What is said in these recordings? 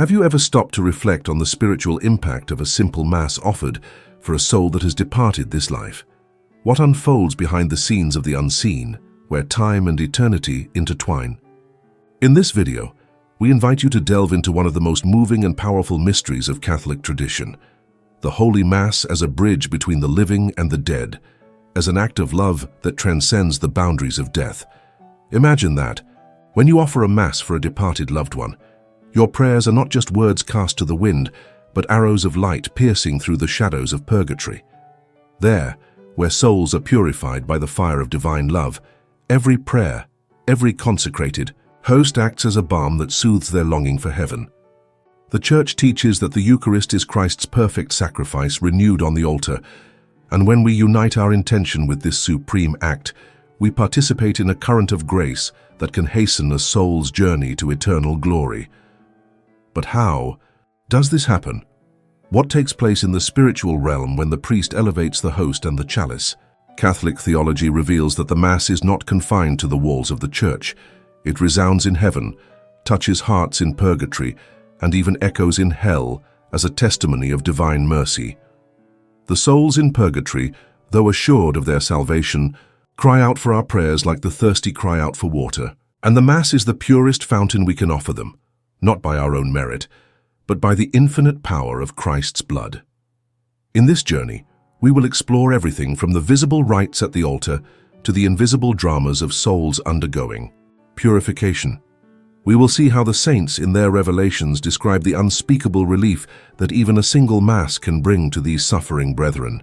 Have you ever stopped to reflect on the spiritual impact of a simple Mass offered for a soul that has departed this life? What unfolds behind the scenes of the unseen, where time and eternity intertwine? In this video, we invite you to delve into one of the most moving and powerful mysteries of Catholic tradition, the Holy Mass as a bridge between the living and the dead, as an act of love that transcends the boundaries of death. Imagine that, when you offer a Mass for a departed loved one, your prayers are not just words cast to the wind, but arrows of light piercing through the shadows of purgatory. There, where souls are purified by the fire of divine love, every prayer, every consecrated host acts as a balm that soothes their longing for heaven. The Church teaches that the Eucharist is Christ's perfect sacrifice renewed on the altar, and when we unite our intention with this supreme act, we participate in a current of grace that can hasten a soul's journey to eternal glory. But how does this happen? What takes place in the spiritual realm when the priest elevates the host and the chalice? Catholic theology reveals that the Mass is not confined to the walls of the church. It resounds in heaven, touches hearts in purgatory, and even echoes in hell as a testimony of divine mercy. The souls in purgatory, though assured of their salvation, cry out for our prayers like the thirsty cry out for water. And the Mass is the purest fountain we can offer them, not by our own merit, but by the infinite power of Christ's blood. In this journey, we will explore everything from the visible rites at the altar to the invisible dramas of souls undergoing purification. We will see how the saints in their revelations describe the unspeakable relief that even a single Mass can bring to these suffering brethren,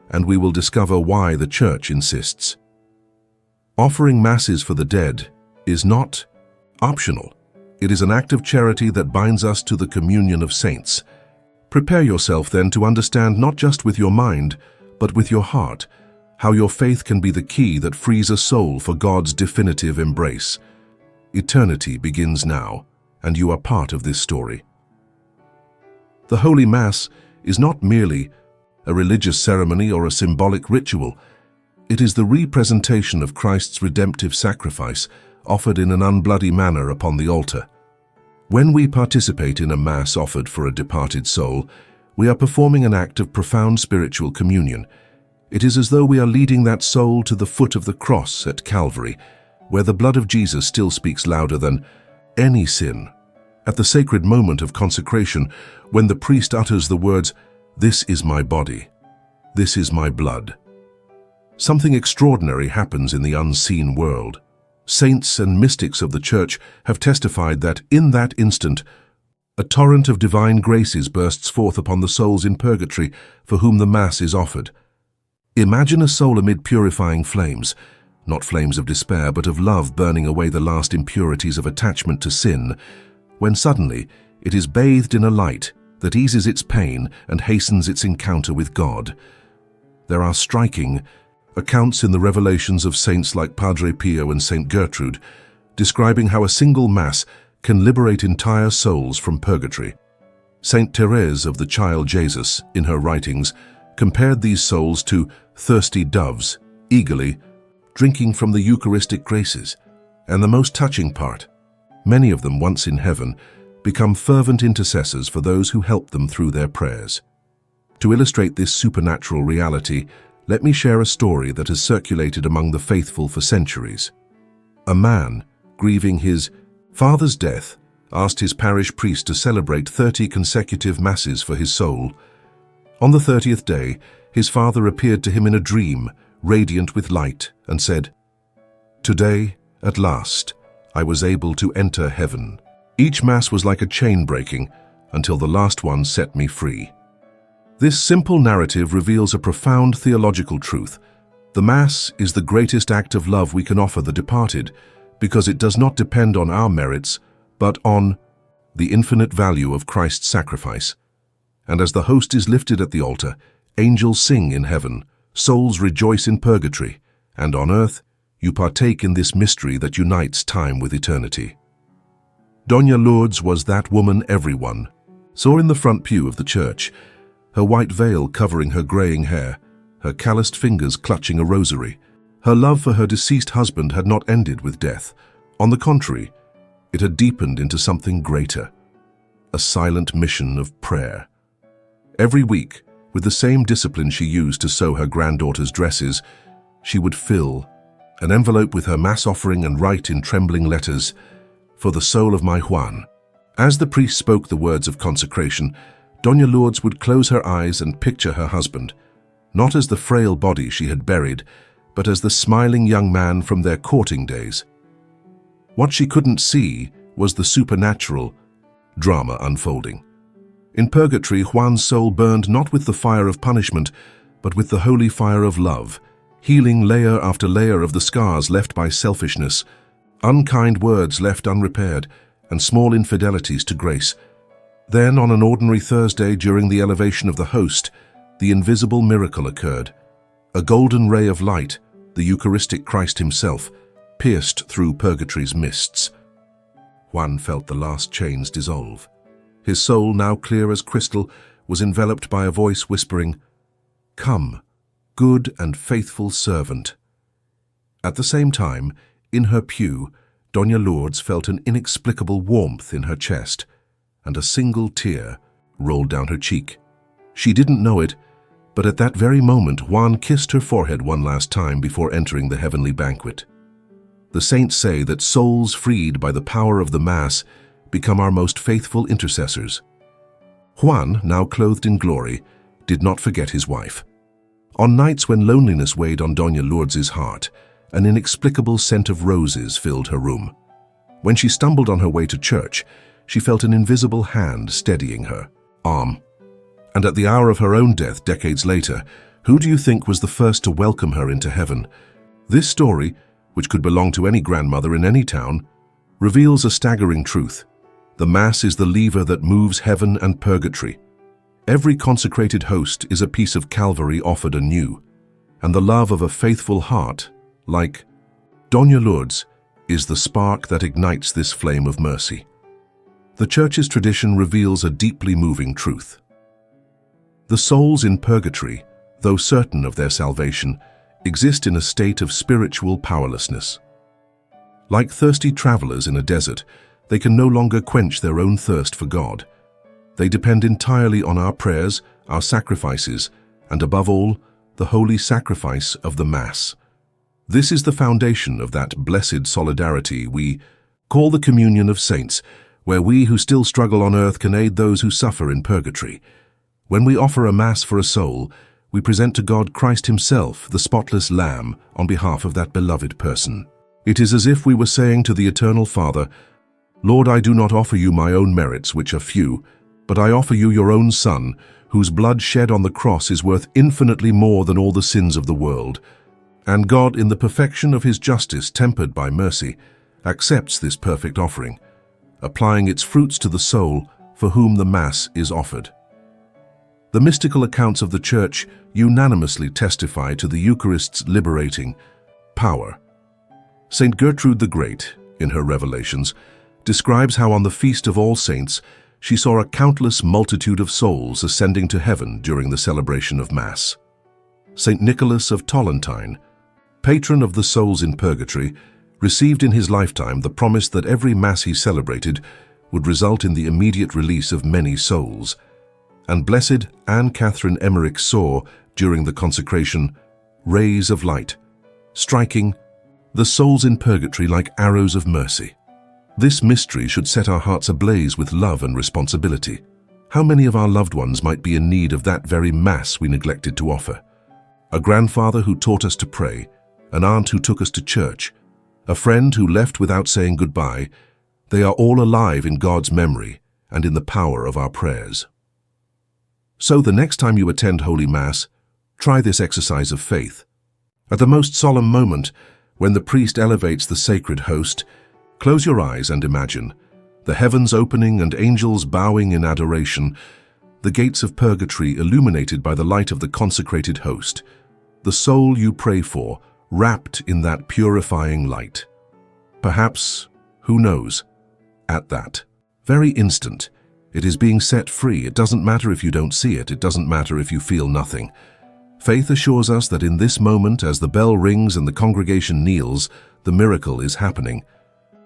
and we will discover why the Church insists. Offering Masses for the dead is not optional. It is an act of charity that binds us to the communion of saints. Prepare yourself then to understand not just with your mind, but with your heart, how your faith can be the key that frees a soul for God's definitive embrace. Eternity begins now, and you are part of this story. The Holy Mass is not merely a religious ceremony or a symbolic ritual. It is the representation of Christ's redemptive sacrifice offered in an unbloody manner upon the altar. When we participate in a Mass offered for a departed soul, we are performing an act of profound spiritual communion. It is as though we are leading that soul to the foot of the cross at Calvary, where the blood of Jesus still speaks louder than any sin. At the sacred moment of consecration, when the priest utters the words, "This is my body, this is my blood," something extraordinary happens in the unseen world. Saints and mystics of the Church have testified that, in that instant, a torrent of divine graces bursts forth upon the souls in purgatory for whom the Mass is offered. Imagine a soul amid purifying flames, not flames of despair, but of love burning away the last impurities of attachment to sin, when suddenly it is bathed in a light that eases its pain and hastens its encounter with God. There are striking accounts in the revelations of saints like Padre Pio and Saint Gertrude, describing how a single Mass can liberate entire souls from purgatory. Saint Therese of the Child Jesus, in her writings, compared these souls to thirsty doves, eagerly drinking from the Eucharistic graces. And the most touching part, many of them, once in heaven, become fervent intercessors for those who help them through their prayers. To illustrate this supernatural reality, let me share a story that has circulated among the faithful for centuries. A man, grieving his father's death, asked his parish priest to celebrate 30 consecutive Masses for his soul. On the 30th day, his father appeared to him in a dream, radiant with light, and said, "Today, at last, I was able to enter heaven." Each Mass was like a chain breaking, until the last one set me free. This simple narrative reveals a profound theological truth. The Mass is the greatest act of love we can offer the departed, because it does not depend on our merits, but on the infinite value of Christ's sacrifice. And as the host is lifted at the altar, angels sing in heaven, souls rejoice in purgatory, and on earth, you partake in this mystery that unites time with eternity. Doña Lourdes was that woman everyone saw in the front pew of the church, her white veil covering her graying hair, her calloused fingers clutching a rosary. Her love for her deceased husband had not ended with death. On the contrary, it had deepened into something greater. a silent mission of prayer. Every week, with the same discipline she used to sew her granddaughter's dresses, she would fill an envelope with her Mass offering and write in trembling letters, "For the soul of my Juan." As the priest spoke the words of consecration, Doña Lourdes would close her eyes and picture her husband, not as the frail body she had buried, but as the smiling young man from their courting days. What she couldn't see was the supernatural drama unfolding. In purgatory, Juan's soul burned not with the fire of punishment, but with the holy fire of love, healing layer after layer of the scars left by selfishness, unkind words left unrepaired, and small infidelities to grace. Then, on an ordinary Thursday during the elevation of the host, the invisible miracle occurred. A golden ray of light, the Eucharistic Christ himself, pierced through purgatory's mists. Juan felt the last chains dissolve. His soul, now clear as crystal, was enveloped by a voice whispering, "Come, good and faithful servant." At the same time, in her pew, Doña Lourdes felt an inexplicable warmth in her chest, and a single tear rolled down her cheek. She didn't know it, but at that very moment Juan kissed her forehead one last time before entering the heavenly banquet. The saints say that souls freed by the power of the Mass become our most faithful intercessors. Juan, now clothed in glory, did not forget his wife. On nights when loneliness weighed on Doña Lourdes's heart, an inexplicable scent of roses filled her room. When she stumbled on her way to church, she felt an invisible hand steadying her arm. And at the hour of her own death decades later, who do you think was the first to welcome her into heaven? This story, which could belong to any grandmother in any town, reveals a staggering truth. The Mass is the lever that moves heaven and purgatory. Every consecrated host is a piece of Calvary offered anew, and the love of a faithful heart, like Doña Lourdes, is the spark that ignites this flame of mercy. The Church's tradition reveals a deeply moving truth. The souls in purgatory, though certain of their salvation, exist in a state of spiritual powerlessness. Like thirsty travelers in a desert, they can no longer quench their own thirst for God. They depend entirely on our prayers, our sacrifices, and above all, the holy sacrifice of the Mass. This is the foundation of that blessed solidarity we call the communion of saints, where we who still struggle on earth can aid those who suffer in purgatory. When we offer a Mass for a soul, we present to God Christ himself, the spotless Lamb, on behalf of that beloved person. It is as if we were saying to the Eternal Father, "Lord, I do not offer you my own merits, which are few, but I offer you your own Son, whose blood shed on the cross is worth infinitely more than all the sins of the world." And God, in the perfection of his justice tempered by mercy, accepts this perfect offering, applying its fruits to the soul for whom the Mass is offered. The mystical accounts of the Church unanimously testify to the Eucharist's liberating power. Saint Gertrude the Great, in her Revelations, describes how on the Feast of All Saints she saw a countless multitude of souls ascending to heaven during the celebration of Mass. Saint Nicholas of Tolentine, patron of the souls in purgatory, received in his lifetime the promise that every Mass he celebrated would result in the immediate release of many souls. And Blessed Anne Catherine Emmerich saw, during the consecration, rays of light, striking the souls in purgatory like arrows of mercy. This mystery should set our hearts ablaze with love and responsibility. How many of our loved ones might be in need of that very Mass we neglected to offer? A grandfather who taught us to pray, an aunt who took us to church, a friend who left without saying goodbye. They are all alive in God's memory and in the power of our prayers. So the next time you attend Holy Mass, try this exercise of faith. At the most solemn moment, when the priest elevates the sacred host, close your eyes and imagine the heavens opening and angels bowing in adoration, the gates of purgatory illuminated by the light of the consecrated host, the soul you pray for wrapped in that purifying light. Perhaps, who knows, at that very instant, it is being set free. It doesn't matter if you don't see it. It doesn't matter if you feel nothing. Faith assures us that in this moment, as the bell rings and the congregation kneels, the miracle is happening.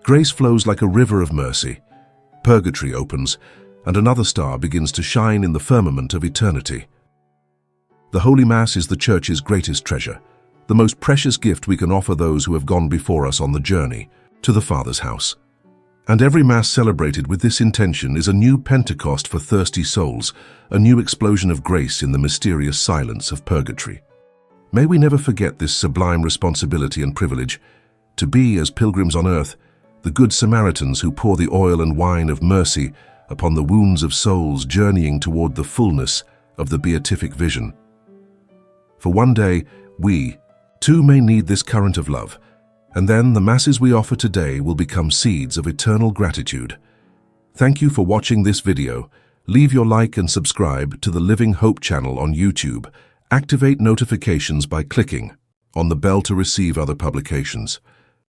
Grace flows like a river of mercy. Purgatory opens, and another star begins to shine in the firmament of eternity. The Holy Mass is the Church's greatest treasure, the most precious gift we can offer those who have gone before us on the journey to the Father's house. And every Mass celebrated with this intention is a new Pentecost for thirsty souls, a new explosion of grace in the mysterious silence of purgatory. May we never forget this sublime responsibility and privilege, to be, as pilgrims on earth, the good Samaritans who pour the oil and wine of mercy upon the wounds of souls journeying toward the fullness of the beatific vision. For one day, we, too, may need this current of love, and then the Masses we offer today will become seeds of eternal gratitude. Thank you for watching this video. Leave your like and subscribe to the Living Hope channel on YouTube. Activate notifications by clicking on the bell to receive other publications.